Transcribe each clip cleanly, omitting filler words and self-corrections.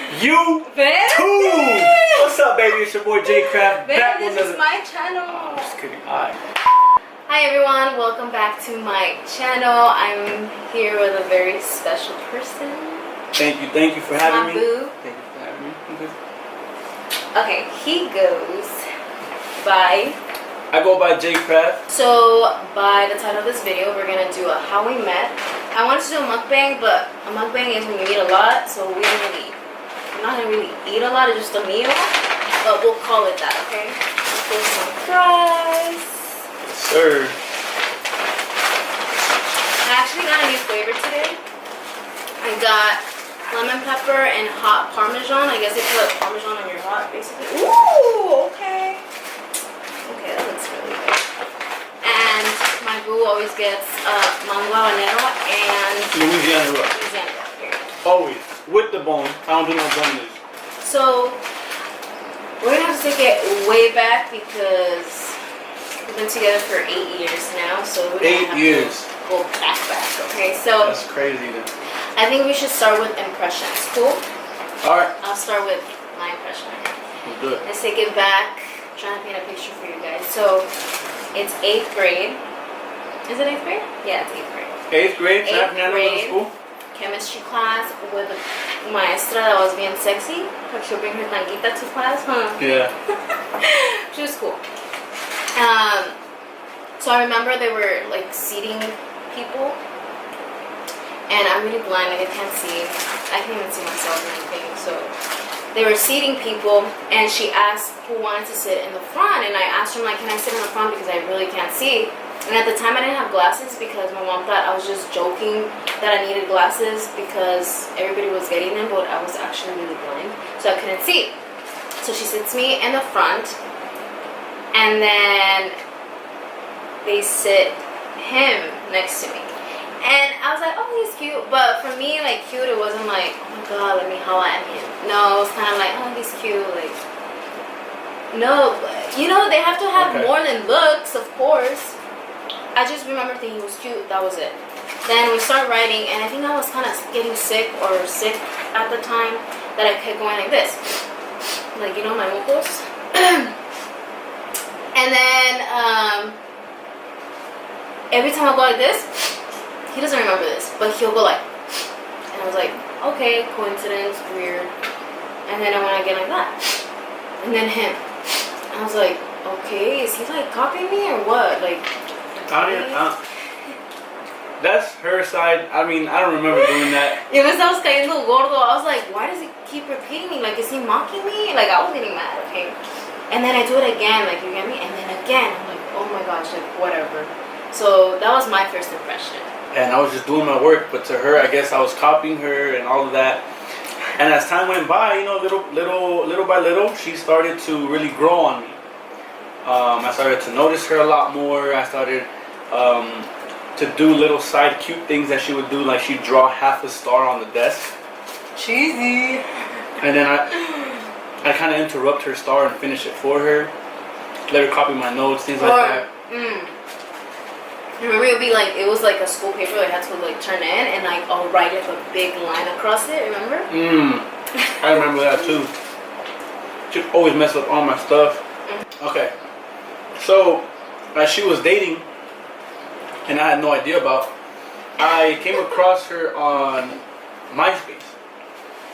YouTube. What's up, baby? It's your boy J Craft. Baby, this is my channel. I'm just kidding. Alright. Hi everyone, welcome back to my channel. I'm here with a very special person. Thank you for having me. Boo. Thank you for having me. Okay, he goes by. I go by J Craft. So by the title of this video, we're gonna do a how we met. I wanted to do a mukbang, but a mukbang is when you eat a lot, so we're not gonna really eat a lot. It's just a meal, but we'll call it that, okay? There's some fries. Yes, sir. I actually got a new flavor today. I got lemon pepper and hot parmesan. I guess they put parmesan on your hot, basically. Ooh, okay. Okay, that looks really good. And my boo always gets mango habanero and Louisiana rock. Louisiana rock here. Always. With the bone. I don't do no boneless. So, we're gonna have to take it way back because we've been together for 8 years now. So we're gonna 8 years. Go back, okay? So that's crazy then. I think we should start with impressions. Cool? Alright. I'll start with my impression. Let's do it. Let's take it back. I'm trying to paint a picture for you guys. So it's 8th grade. Is it 8th grade? Yeah, it's 8th grade. 8th grade? 8th grade. School? Chemistry class with a maestra that was being sexy. She'll bring her tanguita to class, huh? Yeah. She was cool. So I remember they were like seating people, and I'm really blind, like I can't see. I can't even see myself or anything. So they were seating people, and she asked who wanted to sit in the front, and I asked her, like, can I sit in the front because I really can't see. And at the time I didn't have glasses because my mom thought I was just joking that I needed glasses because everybody was getting them, but I was actually really blind, so I couldn't see. So she sits me in the front, and then they sit him next to me. And I was like, oh, he's cute. But for me, like, cute, it wasn't like, oh my god, let me holla at him. No, it was kind of like, oh, he's cute. Like, no, you know, they have to have more than looks, of course. I just remember thinking he was cute. That was it. Then we started writing, and I think I was kind of getting sick at the time that I kept going like this. Like, you know, my mocos. And then, every time I go like this, he doesn't remember this, but he'll go like, and I was like, okay, coincidence, weird. And then I went again like that, and then him. And I was like, okay, is he like copying me or what? Like, that's her side. I mean, I don't remember doing that. Yo me estaba cayendo gordo. I was like, why does he keep repeating me? Like, is he mocking me? Like, I was getting mad, okay? And then I do it again, like, you get me? And then again, I'm like, oh my gosh, like, whatever. So that was my first impression. And I was just doing my work, but to her, I guess I was copying her and all of that. And as time went by, you know, little by little, she started to really grow on me. I started to notice her a lot more. I started to do little side cute things that she would do, like she'd draw half a star on the desk. Cheesy. And then I kind of interrupt her star and finish it for her. Let her copy my notes, things like that. Remember, it was like a school paper that I had to like turn in, and like I'll write like a big line across it. Remember? I remember that too. She'd always mess up all my stuff. Okay, so as she was dating, and I had no idea about, I came across her on MySpace.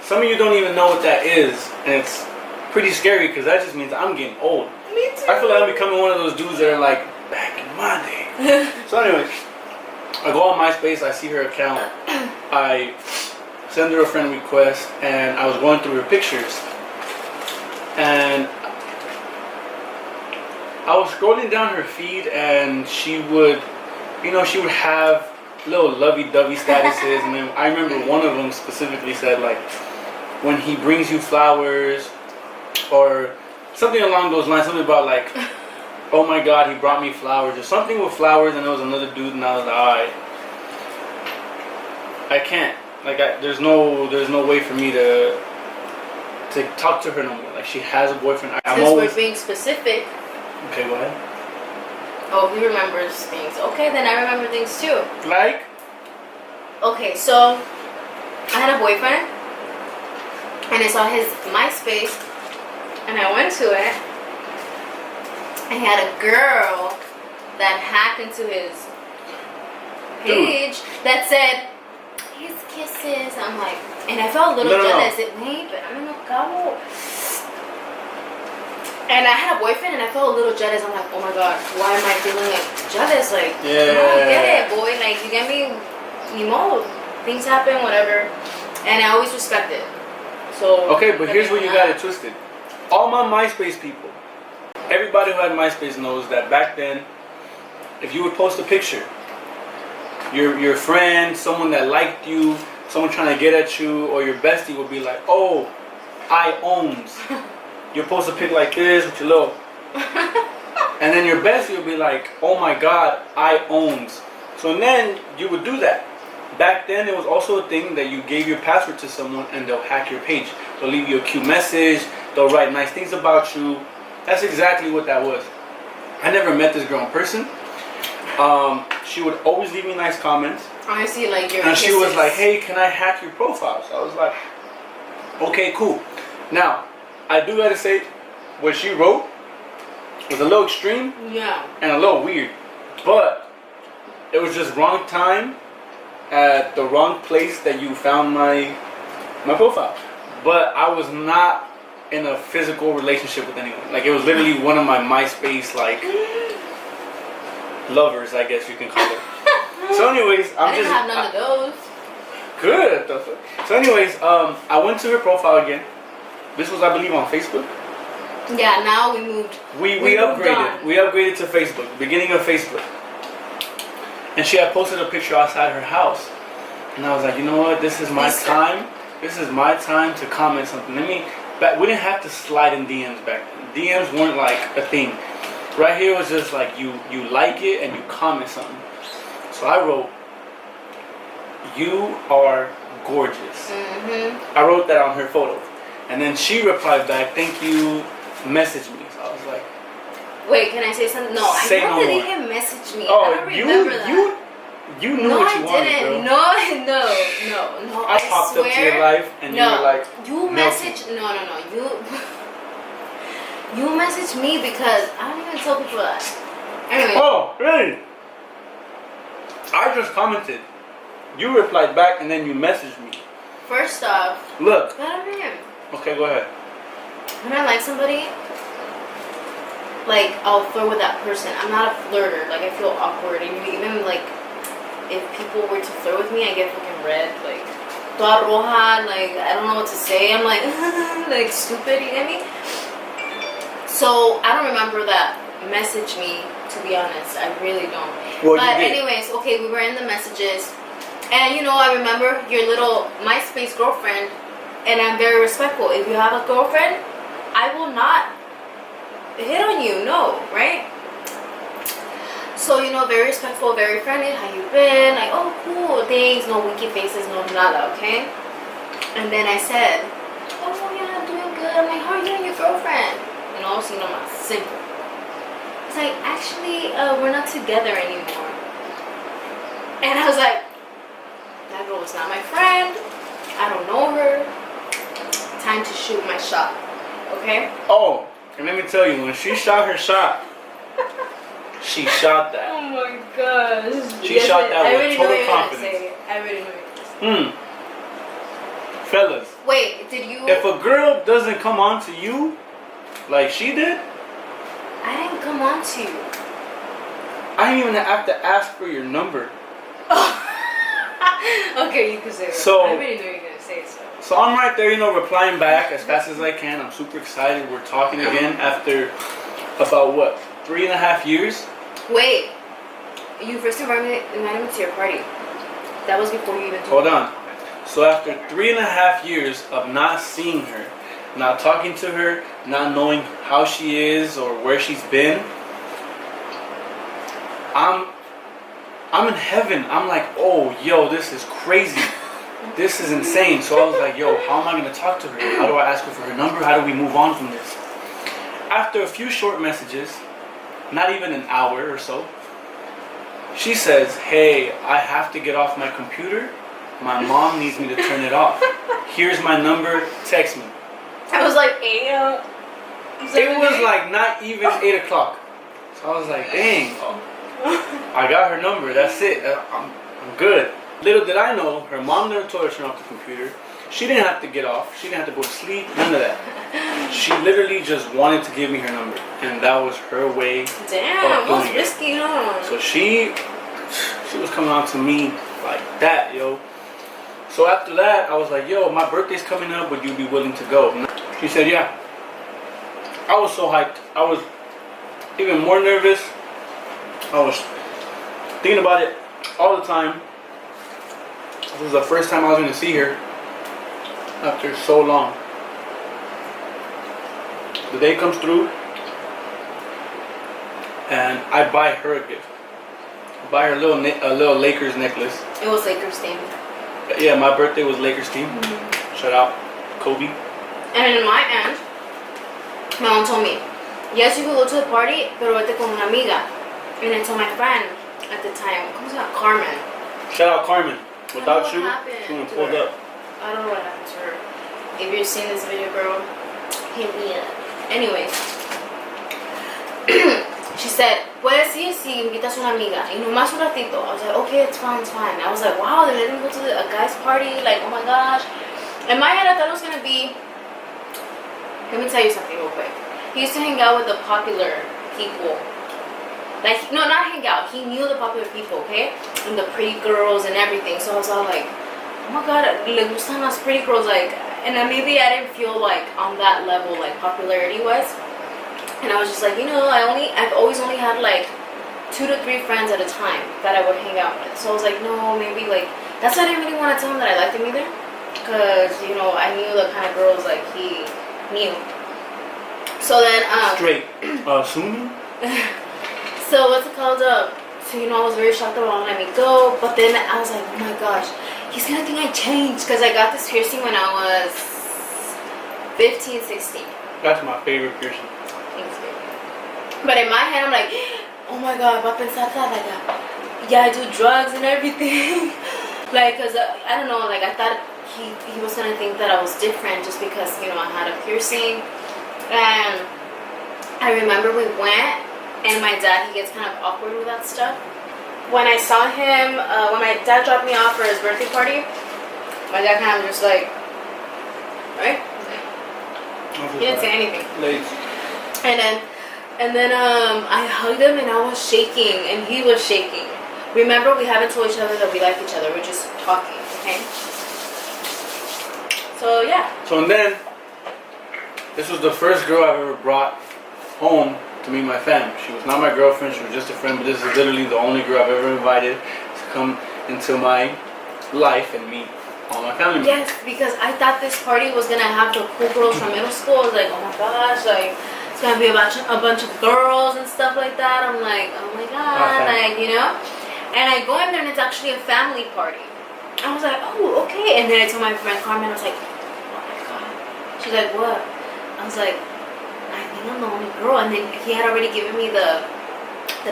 Some of you don't even know what that is, and it's pretty scary because that just means I'm getting old. Me too. I feel like I'm becoming one of those dudes that are like, back in my day. So anyway, I go on MySpace, I see her account, I send her a friend request, and I was going through her pictures, and I was scrolling down her feed, and she would, you know, she would have little lovey-dovey statuses, and then I remember one of them specifically said, like, when he brings you flowers, or something along those lines, something about like, oh my god, he brought me flowers, or something with flowers, and there was another dude, and I was like, alright, I can't, like, there's no way for me to talk to her no more. Like, she has a boyfriend. Since we're being specific. Okay, go ahead. Oh, he remembers things. Okay, then I remember things too. Like? Okay, so I had a boyfriend, and I saw his MySpace, and I went to it. I had a girl that hacked into his page that said his kisses. I'm like, and I felt a little jealous. Wait, but I'm in a cabo. And I had a boyfriend, and I felt a little jealous. I'm like, oh my god, why am I feeling like jealous? Like, I don't get it, boy. Like, you get me? Mo. Things happen, whatever. And I always respect it. So. Okay, but here's where you got it twisted. All my MySpace people, everybody who had MySpace knows that back then, if you would post a picture, your friend, someone that liked you, someone trying to get at you, or your bestie would be like, oh, I owns. You post a pic like this with your little, and then your bestie would be like, oh my god, I owns. So then you would do that. Back then it was also a thing that you gave your password to someone and they'll hack your page. They'll leave you a cute message, they'll write nice things about you. That's exactly what that was. I never met this girl in person. She would always leave me nice comments. Honestly, like your and she was like, hey, can I hack your profile? So I was like, okay, cool. Now, I do gotta say, what she wrote was a little extreme, and a little weird, but it was just wrong time at the wrong place that you found my profile. But I was not in a physical relationship with anyone. Like, it was literally one of my MySpace like lovers, I guess you can call it. So, anyways, I didn't have none of those. Good. So, anyways, I went to her profile again. This was, I believe, on Facebook. Yeah, now we moved. We upgraded. We upgraded to Facebook. Beginning of Facebook. And she had posted a picture outside her house. And I was like, you know what? This is my time. This is my time to comment something. We didn't have to slide in DMs back then. DMs weren't like a thing. Right here was just like you like it and you comment something. So I wrote, you are gorgeous. I wrote that on her photo. And then she replied back, thank you, message me. So I was like, wait, can I say something? No, I never did him message me. Oh, I don't remember that. You knew what you wanted, girl. No, I popped up to your life and you were like, you message. No. You message me because I don't even tell people that. Anyway. Oh, really? I just commented. You replied back and then you messaged me. First off, look. Let him in. Okay, go ahead. When I like somebody, like, I'll flirt with that person. I'm not a flirter. Like, I feel awkward. And even, like, if people were to flirt with me, I get fucking red. Like, toda roja. Like, I don't know what to say. I'm like, like, stupid. You get me? So, I don't remember that message me, to be honest. I really don't. Well, but anyways, okay, we were in the messages. And, you know, I remember your little MySpace girlfriend. And I'm very respectful. If you have a girlfriend, I will not hit on you. No, right? So, you know, very respectful, very friendly. How you been? Like, oh, cool. Thanks. No winky faces, no nada, okay? And then I said, oh, yeah, I'm doing good. I'm like, how are you and your girlfriend? You know, so, you know, simple. It's like, actually, we're not together anymore. And I was like, that girl is not my friend. I don't know her. Time to shoot my shot. Okay? Oh, and let me tell you, when she shot her shot, she shot that. Oh my gosh. She shot that with total confidence. I really know you're Fellas. Wait, did you... If a girl doesn't come on to you like she did... I didn't come on to you. I didn't even have to ask for your number. Okay, you can say it. So, I really know you're going to say it, so. So I'm right there, you know, replying back as fast as I can. I'm super excited. We're talking again after about, what, 3.5 years? Wait. You first invited me to your party. That was before you even told me. Hold on. So after 3.5 years of not seeing her, not talking to her, not knowing how she is or where she's been, I'm in heaven. I'm like, oh, yo, this is crazy. This is insane. So I was like, yo, how am I going to talk to her? How do I ask her for her number? How do we move on from this? After a few short messages, not even an hour or so, she says, hey, I have to get off my computer My mom needs me to turn it off. Here's my number. Text me. I was like 8. It was like not even 8 o'clock. So I was like, dang. I got her number. That's it. I'm good. Little did I know, her mom never told her to turn off the computer. She didn't have to get off. She didn't have to go to sleep. None of that. She literally just wanted to give me her number, and that was her way. Damn, that was risky, huh? So she was coming on to me like that, yo. So after that, I was like, yo, my birthday's coming up. Would you be willing to go? She said, yeah. I was so hyped. I was even more nervous. I was thinking about it all the time. This was the first time I was going to see her after so long. The day comes through, and I buy her a gift. I buy her a little Lakers necklace. It was Lakers themed. Yeah, my birthday was Lakers themed. Shout out Kobe. And in my end, my mom told me, yes, you could go to the party, pero vete con una amiga. And I told my friend at the time, ¿cómo se llama? Carmen. Shout out Carmen. Without you, she she would have pulled up. I don't know what happened to her. If you're seeing this video, girl, hit me up. Anyways, she said, puedes ir si invitas a una amiga. Y nomás un ratito. I was like, okay, it's fine, it's fine. I was like, wow, they let me go to a guy's party. Like, oh my gosh. In my head, I thought it was going to be... Let me tell you something real quick. He used to hang out with the popular people. Like, no, not hang out. He knew the popular people, okay? And the pretty girls and everything. So I was all like, oh my god, le gustan las pretty girls. Like, and then maybe I didn't feel like on that level, like popularity was. And I was just like, you know, I've always only had like 2 to 3 friends at a time that I would hang out with. So I was like, no, maybe like, that's why I didn't really want to tell him that I liked him either. Because, you know, I knew the kind of girls like he knew. So then, straight. Assuming? So what's it called? So you know, I was very shocked that won't let me go. But then I was like, oh my gosh, he's gonna think I changed because I got this piercing when I was 15, 16. That's my favorite piercing. Thanks, baby. But in my head, I'm like, oh my god, va a pensar that like, yeah, I do drugs and everything. Like, cause I don't know, like I thought he was gonna think that I was different just because, you know, I had a piercing. And I remember we went, and my dad, he gets kind of awkward with that stuff. When I saw him, when my dad dropped me off for his birthday party, my dad kind of just like, right? He didn't say anything. Late. And then I hugged him and I was shaking and he was shaking. Remember, we haven't told each other that we like each other. We're just talking, okay? So yeah. So and then, this was the first girl I've ever brought home to meet my family. She was not my girlfriend, she was just a friend, but this is literally the only girl I've ever invited to come into my life and meet all my family members. Yes, because I thought this party was gonna have the cool girls from middle school. I was like, oh my gosh, like it's gonna be a bunch of girls and stuff like that. I'm like, oh my god, like, you know? And I go in there and it's actually a family party. I was like, oh, okay. And then I told my friend Carmen, I was like, oh my god. She's like, what? I was like, I think I'm the only girl. And then he had already given me the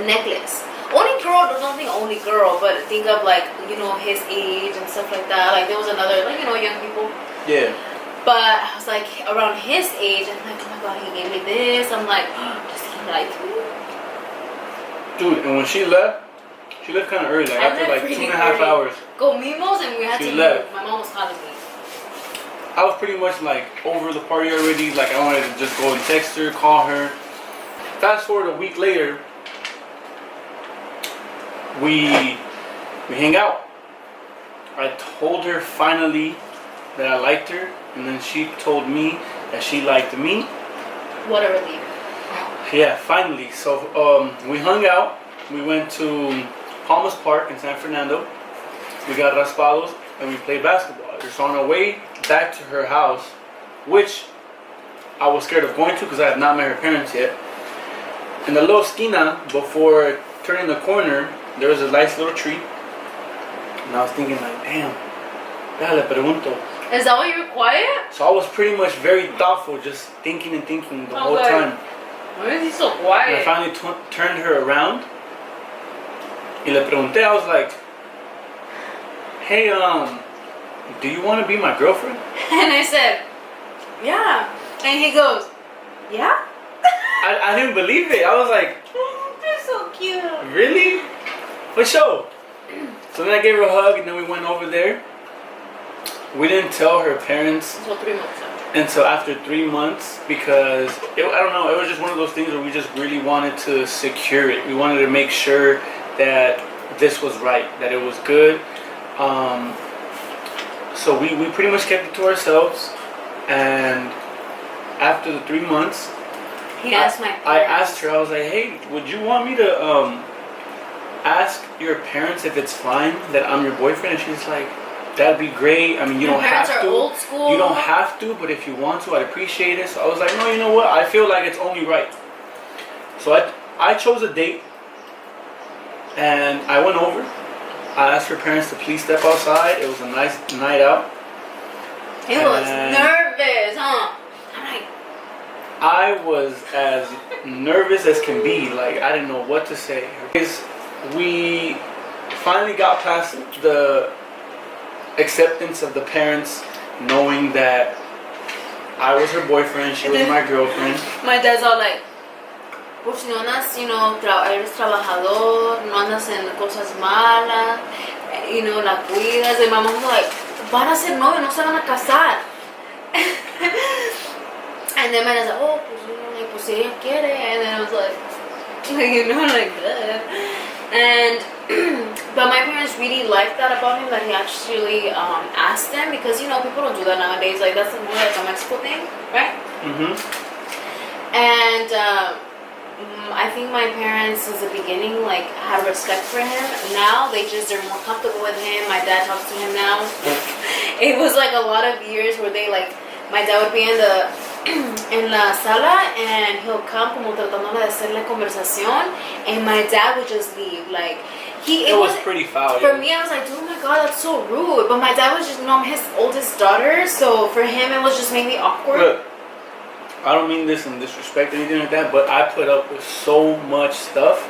necklace. Only girl, don't think only girl, but think of like, you know, his age and stuff like that. Like there was another, like, you know, young people. Yeah. But I was like, around his age, I'm like, oh my god, he gave me this. I'm like, does he like me? Dude, and when she left kind of early, like after like 2.5 hours. Go Mimos, and we had to left. move. My mom was calling me. I was pretty much like over the party already. Like I wanted to just go and text her, call her. Fast forward a week later, we hang out. I told her finally that I liked her, and then she told me that she liked me. What a relief. Yeah, finally. So we hung out. We went to Palmas Park in San Fernando. We got raspados and we played basketball. So on our way back to her house, which I was scared of going to because I had not met her parents yet. In the little esquina, before turning the corner, there was a nice little tree. And I was thinking like, damn, le pregunto. Is that why you were quiet? So I was pretty much very thoughtful, just thinking and thinking the whole time. Why is he so quiet? And I finally turned her around. Y le pregunté, I was like, hey, do you want to be my girlfriend? And I said, yeah. And he goes, yeah? I didn't believe it. I was like, They're so cute. really? For sure. So then I gave her a hug, and then we went over there. We didn't tell her parents So 3 months after. until after 3 months because, I don't know, it was just one of those things where we just really wanted to secure it. We wanted to make sure that this was right, that it was good. So we pretty much kept it to ourselves. And after the 3 months, He asked my parents. I asked her, I was like, hey, would you want me to ask your parents if it's fine that I'm your boyfriend? And she's like, that'd be great. I mean, you My don't have parents to. are old school. You don't have to, but if you want to, I'd appreciate it. So I was like, no, you know what? I feel like it's only right. So I chose a date, and I went over. I asked her parents to please step outside. It was a nice night out. He was nervous, huh? I'm like, I was as nervous as can be. Like, I didn't know what to say. We finally got past the acceptance of the parents knowing that I was her boyfriend, she was my girlfriend. my dad's all like, pues si no andas, eres trabajador, no andas en cosas malas, la cuidas. And my mom's like, van a ser novios, no se van a casar. And then my dad's like, oh, pues si ella quiere. And then I was like, like that. And but my parents really liked that about him, that he actually asked them, because people don't do that nowadays. Like, that's more like a Mexico thing, right? And I think my parents, since the beginning, like, had respect for him. Now they're more comfortable with him. My dad talks to him now. It was like a lot of years where they, like, my dad would be en la sala, and he'll come como tratando de hacerle conversación, and my dad would just leave. Like, it was pretty foul. For me, I was like, oh my god, that's so rude. But my dad was just, I'm his oldest daughter, so for him it was just maybe awkward. Look, I don't mean this in disrespect or anything like that, but I put up with so much stuff,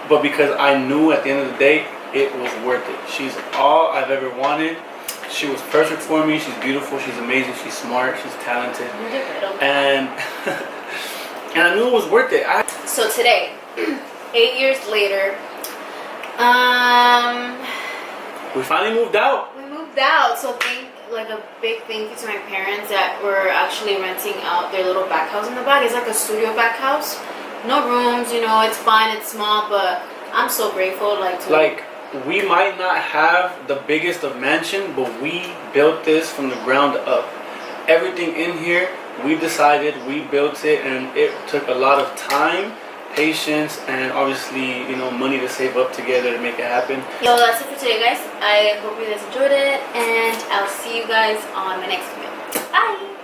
but because I knew at the end of the day it was worth it. She's all I've ever wanted. She was perfect for me. She's beautiful. She's amazing. She's smart. She's talented. And I knew it was worth it. So today, 8 years later, we finally moved out. We moved out. So a big thank you to my parents that were actually renting out their little back house in the back. It's like a studio back house. No rooms, it's fine. It's small, but I'm so grateful. We might not have the biggest of mansion, but we built this from the ground up. Everything in here, we decided, we built it, and it took a lot of time, patience, and obviously, money to save up together to make it happen. So that's it for today, guys. I hope you guys enjoyed it, and I'll see you guys on the next video. Bye!